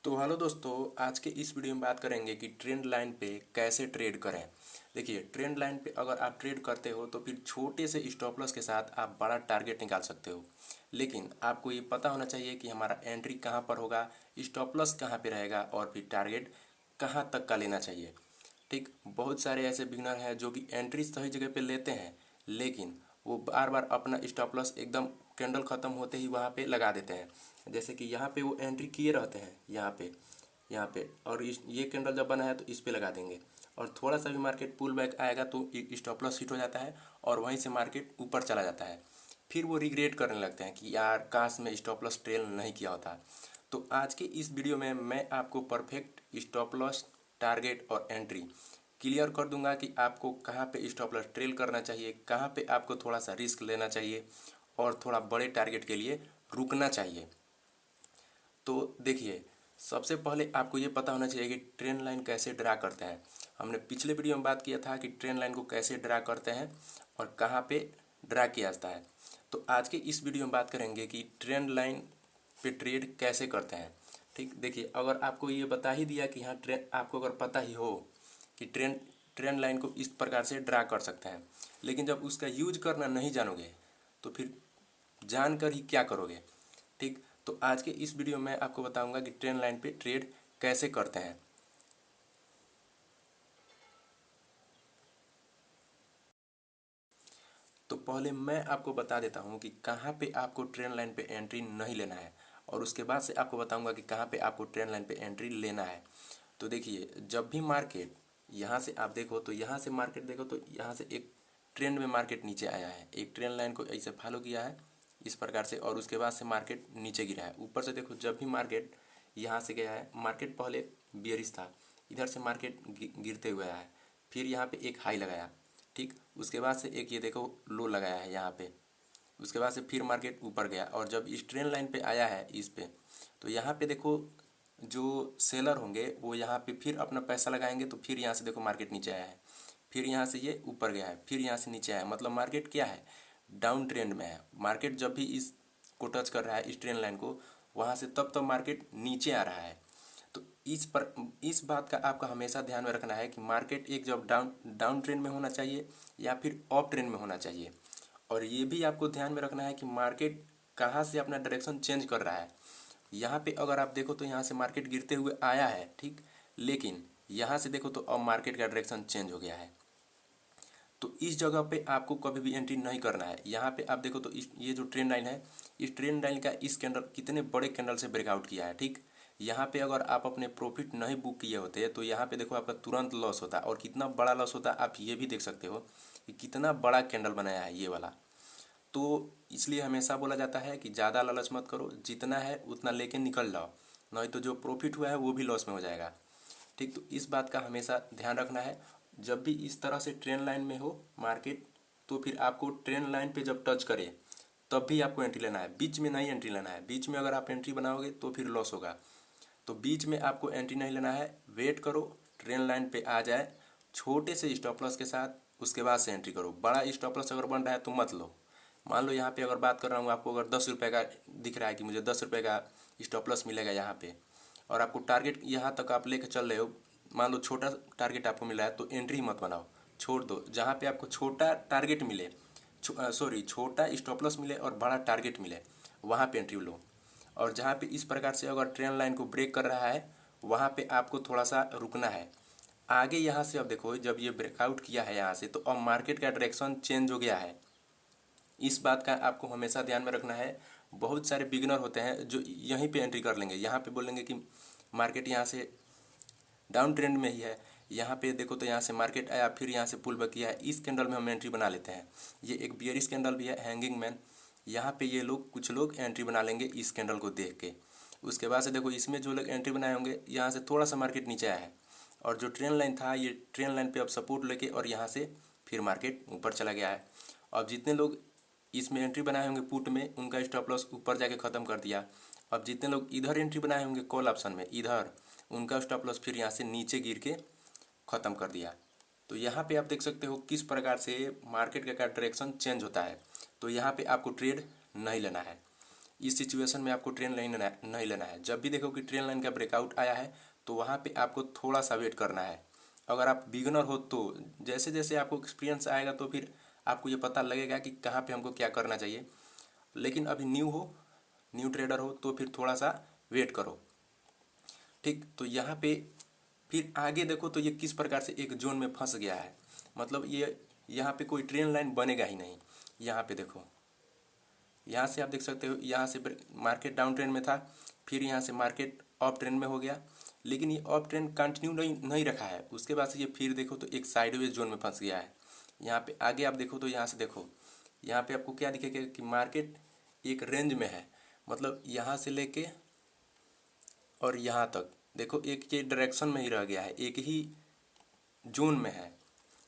तो हेलो दोस्तों, आज के इस वीडियो में बात करेंगे कि ट्रेंड लाइन पे कैसे ट्रेड करें। देखिए, ट्रेंड लाइन पे अगर आप ट्रेड करते हो तो फिर छोटे से स्टॉप लॉस के साथ आप बड़ा टारगेट निकाल सकते हो। लेकिन आपको ये पता होना चाहिए कि हमारा एंट्री कहाँ पर होगा, स्टॉप लॉस कहाँ पे रहेगा और फिर टारगेट कहाँ तक का लेना चाहिए। ठीक, बहुत सारे ऐसे बिगनर हैं जो कि एंट्री सही जगह पे लेते हैं, लेकिन वो बार बार अपना स्टॉप लॉस एकदम कैंडल ख़त्म होते ही वहाँ पे लगा देते हैं। जैसे कि यहाँ पे वो एंट्री किए रहते हैं, यहाँ पे और इस ये कैंडल जब बना है तो इस पे लगा देंगे, और थोड़ा सा भी मार्केट पुल बैक आएगा तो स्टॉप लॉस हिट हो जाता है और वहीं से मार्केट ऊपर चला जाता है। फिर वो रिग्रेट करने लगते हैं कि यार काश मैं स्टॉप लॉस ट्रेल नहीं किया होता। तो आज के इस वीडियो में मैं आपको परफेक्ट स्टॉप लॉस, टारगेट और एंट्री क्लियर कर दूंगा कि आपको कहाँ पे स्टॉप लॉस ट्रेल करना चाहिए, कहाँ पे आपको थोड़ा सा रिस्क लेना चाहिए और थोड़ा बड़े टारगेट के लिए रुकना चाहिए। तो देखिए, सबसे पहले आपको ये पता होना चाहिए कि ट्रेंड लाइन कैसे ड्रा करते हैं। हमने पिछले वीडियो में बात किया था कि ट्रेंड लाइन को कैसे ड्रा करते हैं और कहाँ पे ड्रा किया जाता है। तो आज के इस वीडियो में बात करेंगे कि ट्रेंड लाइन पे ट्रेड कैसे करते हैं। ठीक, देखिए, अगर आपको ये बता ही दिया कि हाँ ट्रेंड, आपको अगर पता ही हो कि ट्रेंड ट्रेंड लाइन को इस प्रकार से ड्रा कर सकते हैं, लेकिन जब उसका यूज करना नहीं जानोगे तो फिर जानकर ही क्या करोगे। ठीक, तो आज के इस वीडियो में आपको बताऊंगा कि ट्रेंड लाइन पे ट्रेड कैसे करते हैं। तो पहले मैं आपको बता देता हूं कि कहाँ पे आपको ट्रेंड लाइन पे एंट्री नहीं लेना है, और उसके बाद से आपको बताऊंगा कि कहाँ पे आपको ट्रेंड लाइन पे एंट्री लेना है। तो देखिए, जब भी मार्केट यहाँ से आप देखो तो यहाँ से मार्केट देखो तो यहाँ से एक ट्रेंड में मार्केट नीचे आया है, एक ट्रेंड लाइन को ऐसे फॉलो किया है इस प्रकार से, और उसके बाद से मार्केट नीचे गिरा है। ऊपर से देखो, जब भी मार्केट यहाँ से गया है, मार्केट पहले बियरिश था, इधर से मार्केट गिरते हुए आया है, फिर यहाँ पे एक हाई लगाया। ठीक, उसके बाद से एक ये देखो लो लगाया है यहाँ पे, उसके बाद से फिर मार्केट ऊपर गया, और जब इस ट्रेंड लाइन पे आया है इस पे, तो यहाँ पे देखो जो सेलर होंगे वो यहाँ पे फिर अपना पैसा लगाएंगे, तो फिर यहाँ से देखो मार्केट नीचे आया है, फिर यहाँ से ये ऊपर गया है, फिर यहाँ से नीचे आया है। मतलब मार्केट क्या है, डाउन ट्रेंड में है। मार्केट जब भी इस को टच कर रहा है, इस ट्रेंड लाइन को, वहाँ से तब मार्केट नीचे आ रहा है। तो इस बात का आपका हमेशा ध्यान में रखना है कि मार्केट एक जब डाउन डाउन ट्रेंड में होना चाहिए या फिर अप ट्रेंड में होना चाहिए। और ये भी आपको ध्यान में रखना है कि मार्केट कहाँ से अपना डायरेक्शन चेंज कर रहा है। यहाँ पे अगर आप देखो तो यहाँ से मार्केट गिरते हुए आया है, ठीक, लेकिन यहाँ से देखो तो अब मार्केट का डायरेक्शन चेंज हो गया है। तो इस जगह पे आपको कभी भी एंट्री नहीं करना है। यहाँ पे आप देखो तो ये जो ट्रेंड लाइन है, इस ट्रेंड लाइन का इस कैंडल कितने बड़े कैंडल से ब्रेकआउट किया है। ठीक, यहाँ पे अगर आप अपने प्रॉफिट नहीं बुक किए होते तो यहाँ पे देखो आपका तुरंत लॉस होता, और कितना बड़ा लॉस होता आप ये भी देख सकते हो कि कितना बड़ा कैंडल बनाया है ये वाला। तो इसलिए हमेशा बोला जाता है कि ज़्यादा लालच मत करो, जितना है उतना लेके निकल जाओ, नहीं तो जो प्रॉफिट हुआ है वो भी लॉस में हो जाएगा। ठीक, तो इस बात का हमेशा ध्यान रखना है। जब भी इस तरह से ट्रेंड लाइन में हो मार्केट, तो फिर आपको ट्रेंड लाइन पे जब टच करे तब भी आपको एंट्री लेना है, बीच में नहीं एंट्री लेना है। बीच में अगर आप एंट्री बनाओगे तो फिर लॉस होगा। तो बीच में आपको एंट्री नहीं लेना है, वेट करो ट्रेंड लाइन पे आ जाए छोटे से स्टॉप लॉस के साथ, उसके बाद से एंट्री करो। बड़ा स्टॉप लॉस अगर बन रहा है तो मत लो। मान लो यहाँ पे अगर बात कर रहा हूँ, आपको अगर 10 रुपये का दिख रहा है कि मुझे 10 रुपये का स्टॉप लॉस मिलेगा यहाँ पे, और आपको टारगेट यहाँ तक आप लेकर चल रहे हो, मान लो छोटा टारगेट आपको मिला है, तो एंट्री मत बनाओ, छोड़ दो। जहाँ पे आपको छोटा टारगेट मिले, सॉरी छोटा स्टॉप लॉस मिले और बड़ा टारगेट मिले, वहाँ पे एंट्री लो। और जहाँ पे इस प्रकार से अगर ट्रेंड लाइन को ब्रेक कर रहा है, वहाँ पे आपको थोड़ा सा रुकना है। आगे यहाँ से अब देखो, जब ये ब्रेकआउट किया है यहाँ से, तो अब मार्केट का डायरेक्शन चेंज हो गया है। इस बात का आपको हमेशा ध्यान में रखना है। बहुत सारे बिगिनर होते हैं जो यहीं पे एंट्री कर लेंगे, यहाँ पे बोलेंगे कि मार्केट यहाँ से डाउन ट्रेंड में ही है, यहाँ पे देखो तो यहाँ से मार्केट आया, फिर यहाँ से पुल बैक किया है, इस कैंडल में हम एंट्री बना लेते हैं। ये एक बियरिश कैंडल भी है, हैंगिंग मैन, यहाँ पे ये लोग कुछ लोग एंट्री बना लेंगे इस कैंडल को देख के। उसके बाद से देखो इसमें जो लोग एंट्री बनाए होंगे, यहाँ से थोड़ा सा मार्केट नीचे आया है, और जो ट्रेंड लाइन था, ये ट्रेंड लाइन पे अब सपोर्ट लेके और यहाँ से फिर मार्केट ऊपर चला गया है। अब जितने लोग इसमें एंट्री बनाए होंगे पुट में, उनका स्टॉप लॉस ऊपर जाके ख़त्म कर दिया। अब जितने लोग इधर एंट्री बनाए होंगे कॉल ऑप्शन में इधर, उनका स्टॉप लॉस फिर यहाँ से नीचे गिर के ख़त्म कर दिया। तो यहाँ पे आप देख सकते हो किस प्रकार से मार्केट का डायरेक्शन चेंज होता है। तो यहाँ पे आपको ट्रेड नहीं लेना है। इस सिचुएशन में आपको ट्रेंड लाइन नहीं लेना है। जब भी देखो कि ट्रेंड लाइन का ब्रेकआउट आया है तो वहाँ पे आपको थोड़ा सा वेट करना है। अगर आप बिगनर हो तो जैसे जैसे आपको एक्सपीरियंस आएगा तो फिर आपको ये पता लगेगा कि कहाँ पे हमको क्या करना चाहिए। लेकिन अभी न्यू ट्रेडर हो तो फिर थोड़ा सा वेट करो। ठीक, तो यहाँ पे फिर आगे देखो तो ये किस प्रकार से एक जोन में फंस गया है। मतलब ये यहाँ पे कोई ट्रेंड लाइन बनेगा ही नहीं। यहाँ पे देखो, यहाँ से आप देख सकते हो, यहाँ से मार्केट डाउन ट्रेंड में था, फिर यहाँ से मार्केट अप ट्रेंड में हो गया, लेकिन ये अप ट्रेंड कंटिन्यू नहीं रखा है। उसके बाद से ये फिर देखो तो एक साइडवेज जोन में फंस गया है। यहाँ पे आगे आप देखो तो यहाँ से देखो, यहाँ पे आपको क्या दिखेगा कि मार्केट एक रेंज में है। मतलब यहाँ से लेके और यहाँ तक देखो एक ये डायरेक्शन में ही रह गया है, एक ही जोन में है।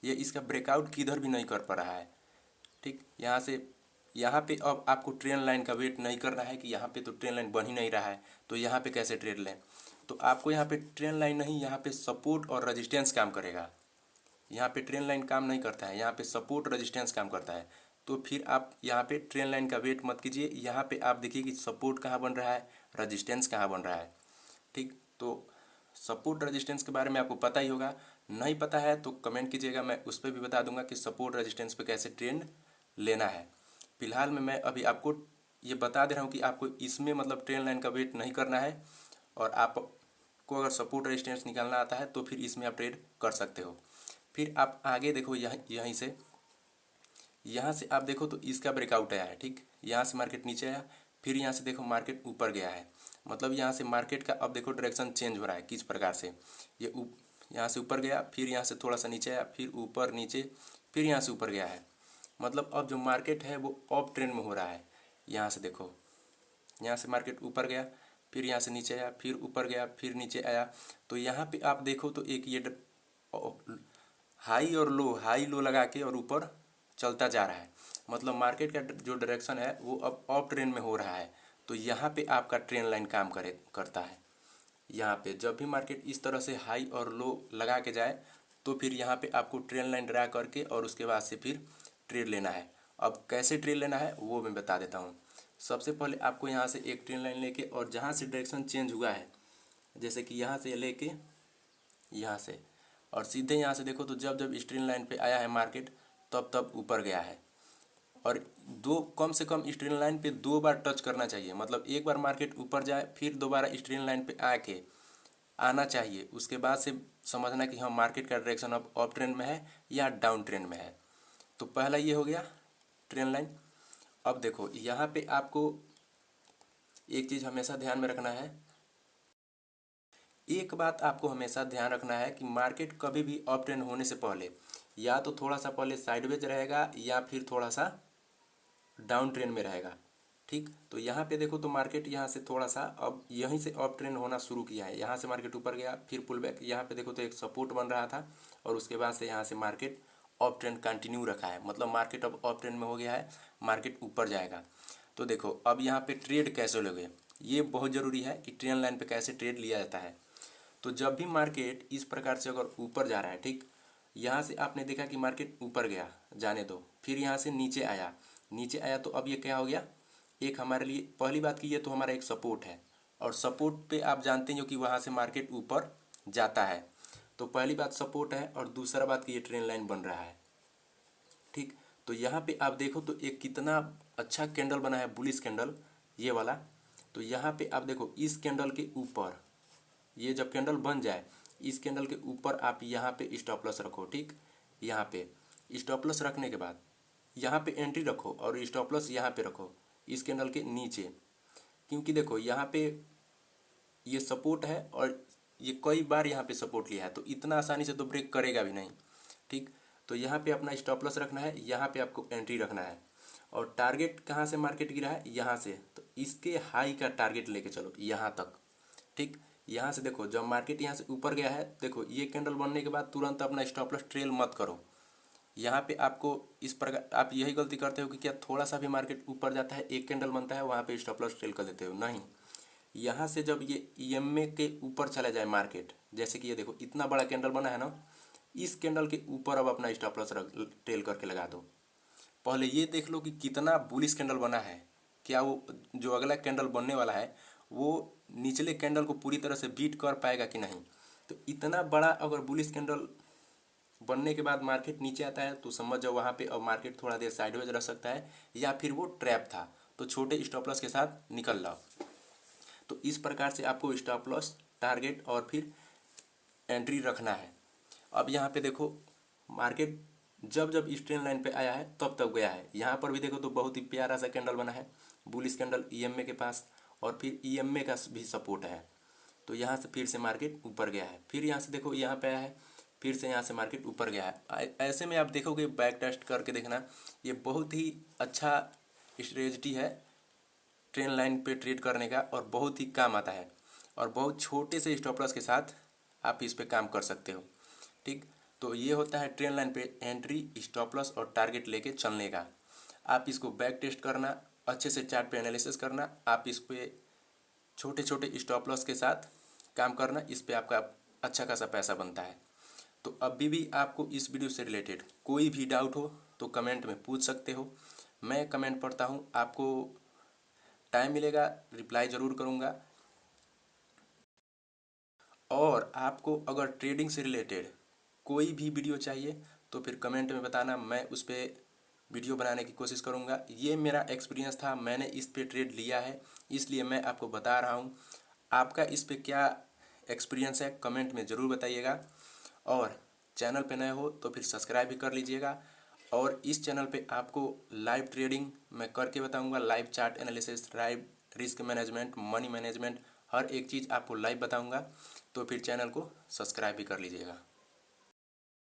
ये इसका ब्रेकआउट किधर भी नहीं कर पा रहा है। ठीक, यहाँ से यहाँ पे अब आपको ट्रेंड लाइन का वेट नहीं करना है कि यहाँ पे तो ट्रेंड लाइन बन ही नहीं रहा है तो यहाँ पे कैसे ट्रेड लें। तो आपको यहाँ पे ट्रेंड लाइन नहीं, यहाँ पे सपोर्ट और रेजिस्टेंस काम करेगा। यहाँ पे ट्रेंड लाइन काम नहीं करता है, यहाँ पे सपोर्ट रेजिस्टेंस काम करता है। तो फिर आप यहाँ पे ट्रेंड लाइन का वेट मत कीजिए। यहाँ पे आप देखिए कि सपोर्ट कहाँ बन रहा है, रेजिस्टेंस कहाँ बन रहा है। ठीक, तो सपोर्ट रेजिस्टेंस के बारे में आपको पता ही होगा। नहीं पता है तो कमेंट कीजिएगा, मैं उस पर भी बता दूंगा कि सपोर्ट रेजिस्टेंस पे कैसे ट्रेंड लेना है। फिलहाल में मैं अभी आपको ये बता दे रहा हूँ कि आपको इसमें मतलब ट्रेंड लाइन का वेट नहीं करना है। और आपको अगर सपोर्ट रेजिस्टेंस निकालना आता है तो फिर इसमें आप ट्रेड कर सकते हो। फिर आप आगे देखो, यहीं से यहाँ से आप देखो तो इसका ब्रेकआउट आया है। ठीक, यहाँ से मार्केट नीचे आया, फिर यहाँ से देखो मार्केट ऊपर गया है। मतलब यहाँ से मार्केट का अब देखो डायरेक्शन चेंज हो रहा है किस प्रकार से। ये यहाँ से ऊपर गया, फिर यहाँ से थोड़ा सा नीचे आया, फिर ऊपर नीचे, फिर यहाँ से ऊपर गया है। मतलब अब जो मार्केट है वो अप ट्रेंड में हो रहा है। यहाँ से देखो, यहाँ से मार्केट ऊपर गया, फिर यहाँ से नीचे आया, फिर ऊपर गया, फिर नीचे आया। तो यहाँ पे आप देखो तो एक ये हाई लो लगा के और ऊपर चलता जा रहा है। मतलब मार्केट का जो डायरेक्शन है वो अब अप ट्रेंड में हो रहा है। तो यहाँ पे आपका ट्रेंड लाइन काम करता है। यहाँ पे जब भी मार्केट इस तरह से हाई और लो लगा के जाए तो फिर यहाँ पे आपको ट्रेंड लाइन ड्रा करके और उसके बाद से फिर ट्रेड लेना है। अब कैसे ट्रेड लेना है वो मैं बता देता हूँ। सबसे पहले आपको यहाँ से एक ट्रेंड लाइन लेके और जहाँ से डायरेक्शन चेंज हुआ है, जैसे कि यहाँ से लेके यहाँ से और सीधे यहाँ से देखो तो जब जब इस ट्रेंड लाइन पे आया है मार्केट तब तब ऊपर गया है। और कम से कम इस ट्रेंड लाइन पे 2 बार टच करना चाहिए। मतलब एक बार मार्केट ऊपर जाए फिर दोबारा इस ट्रेंड लाइन पे आके आना चाहिए। उसके बाद से समझना कि हाँ मार्केट का डायरेक्शन अब अप ट्रेंड में है या डाउन ट्रेंड में है। तो पहला ये हो गया ट्रेंड लाइन। अब देखो यहाँ पे आपको एक चीज़ हमेशा ध्यान में रखना है। एक बात आपको हमेशा ध्यान रखना है कि मार्केट कभी भी अप ट्रेंड होने से पहले या तो थोड़ा सा पहले साइडवेज रहेगा या फिर थोड़ा सा डाउन ट्रेंड में रहेगा। ठीक, तो यहाँ पे देखो तो मार्केट यहाँ से थोड़ा सा अब यहीं से अप ट्रेंड होना शुरू किया है। यहाँ से मार्केट ऊपर गया, फिर पुल बैक। यहाँ पे देखो तो एक सपोर्ट बन रहा था और उसके बाद से यहाँ से मार्केट अप ट्रेंड कंटिन्यू रखा है। मतलब मार्केट अब अप ट्रेंड में हो गया है, मार्केट ऊपर जाएगा। तो देखो अब यहाँ पे ट्रेड कैसे लोगे, ये बहुत ज़रूरी है कि ट्रेंड लाइन पे कैसे ट्रेड लिया जाता है। तो जब भी मार्केट इस प्रकार से अगर ऊपर जा रहा है, ठीक, यहाँ से आपने देखा कि मार्केट ऊपर गया, जाने दो, फिर यहाँ से नीचे आया तो अब ये क्या हो गया, एक हमारे लिए पहली बात की ये तो हमारा एक सपोर्ट है। और सपोर्ट पे आप जानते हो कि वहाँ से मार्केट ऊपर जाता है। तो पहली बात सपोर्ट है और दूसरा बात कि ये ट्रेंड लाइन बन रहा है। ठीक, तो यहाँ पे आप देखो तो एक कितना अच्छा कैंडल बना है, बुलिश कैंडल ये वाला। तो यहाँ पे आप देखो इस कैंडल के ऊपर ये जब कैंडल बन जाए, इस कैंडल के ऊपर आप यहाँ पे स्टॉप लॉस रखो। ठीक, यहाँ पे स्टॉप लॉस रखने के बाद यहाँ पे एंट्री रखो और स्टॉप लॉस यहाँ पे रखो इस कैंडल के नीचे। क्योंकि देखो यहाँ पे ये सपोर्ट है और ये कई बार यहाँ पे सपोर्ट लिया है तो इतना आसानी से तो ब्रेक करेगा भी नहीं। ठीक, तो यहाँ पे अपना स्टॉप लॉस रखना है, यहाँ पे आपको एंट्री रखना है। और टारगेट कहाँ से मार्केट गिरा है, यहाँ से, तो इसके हाई का टारगेट लेके चलो यहाँ तक। ठीक, यहाँ से देखो जब मार्केट यहाँ से ऊपर गया है, देखो ये कैंडल बनने के बाद तुरंत अपना स्टॉप लॉस ट्रेल मत करो। यहाँ पे आपको इस प्रकार आप यही गलती करते हो कि क्या थोड़ा सा भी मार्केट ऊपर जाता है, एक कैंडल बनता है, वहाँ पे स्टॉप लॉस ट्रेल कर देते हो। नहीं, यहाँ से जब ये ईएमए के ऊपर चला जाए मार्केट, जैसे कि ये देखो इतना बड़ा कैंडल बना है ना, इस कैंडल के ऊपर अब अपना स्टॉप लॉस ट्रेल करके लगा दो। पहले ये देख लो कि कितना बुलिश कैंडल बना है, क्या वो जो अगला कैंडल बनने वाला है वो निचले कैंडल को पूरी तरह से बीट कर पाएगा कि नहीं। तो इतना बड़ा अगर बुलिश कैंडल बनने के बाद मार्केट नीचे आता है तो समझ जाओ वहाँ पे अब मार्केट थोड़ा देर साइडवेज रह सकता है, या फिर वो ट्रैप था, तो छोटे स्टॉप लॉस के साथ निकल जाओ। तो इस प्रकार से आपको स्टॉप लॉस, टारगेट और फिर एंट्री रखना है। अब यहाँ पे देखो मार्केट जब जब इस ट्रेंड लाइन पे आया है तब तक गया है। यहाँ पर भी देखो तो बहुत ही प्यारा सा कैंडल बना है, बुलिश कैंडल ईएमए के पास, और फिर ईएमए का भी सपोर्ट है। तो यहाँ से फिर से मार्केट ऊपर गया है, फिर यहाँ से देखो यहाँ पे आया है, फिर से यहाँ से मार्केट ऊपर गया है। ऐसे में आप देखोगे, बैक टेस्ट करके देखना, ये बहुत ही अच्छा स्ट्रेटजी है ट्रेंड लाइन पे ट्रेड करने का, और बहुत ही काम आता है, और बहुत छोटे से स्टॉप लॉस के साथ आप इस पे काम कर सकते हो। ठीक, तो ये होता है ट्रेंड लाइन पे एंट्री, स्टॉप लॉस और टारगेट लेके चलने का। आप इसको बैक टेस्ट करना, अच्छे से चार्ट पे एनालिसिस करना, आप इस पे छोटे छोटे स्टॉप लॉस के साथ काम करना, इस पे आपका अच्छा खासा पैसा बनता है। तो अभी भी आपको इस वीडियो से रिलेटेड कोई भी डाउट हो तो कमेंट में पूछ सकते हो, मैं कमेंट पढ़ता हूँ, आपको टाइम मिलेगा रिप्लाई ज़रूर करूँगा। और आपको अगर ट्रेडिंग से रिलेटेड कोई भी वीडियो चाहिए तो फिर कमेंट में बताना, मैं उस पर वीडियो बनाने की कोशिश करूँगा। ये मेरा एक्सपीरियंस था, मैंने इस पे ट्रेड लिया है, इसलिए मैं आपको बता रहा हूँ। आपका इस पे क्या एक्सपीरियंस है कमेंट में ज़रूर बताइएगा, और चैनल पे नए हो तो फिर सब्सक्राइब भी कर लीजिएगा। और इस चैनल पे आपको लाइव ट्रेडिंग मैं करके बताऊंगा, live chart analysis, live risk management, money management, हर एक चीज़ आपको लाइव बताऊंगा। तो फिर चैनल को सब्सक्राइब भी कर लीजिएगा।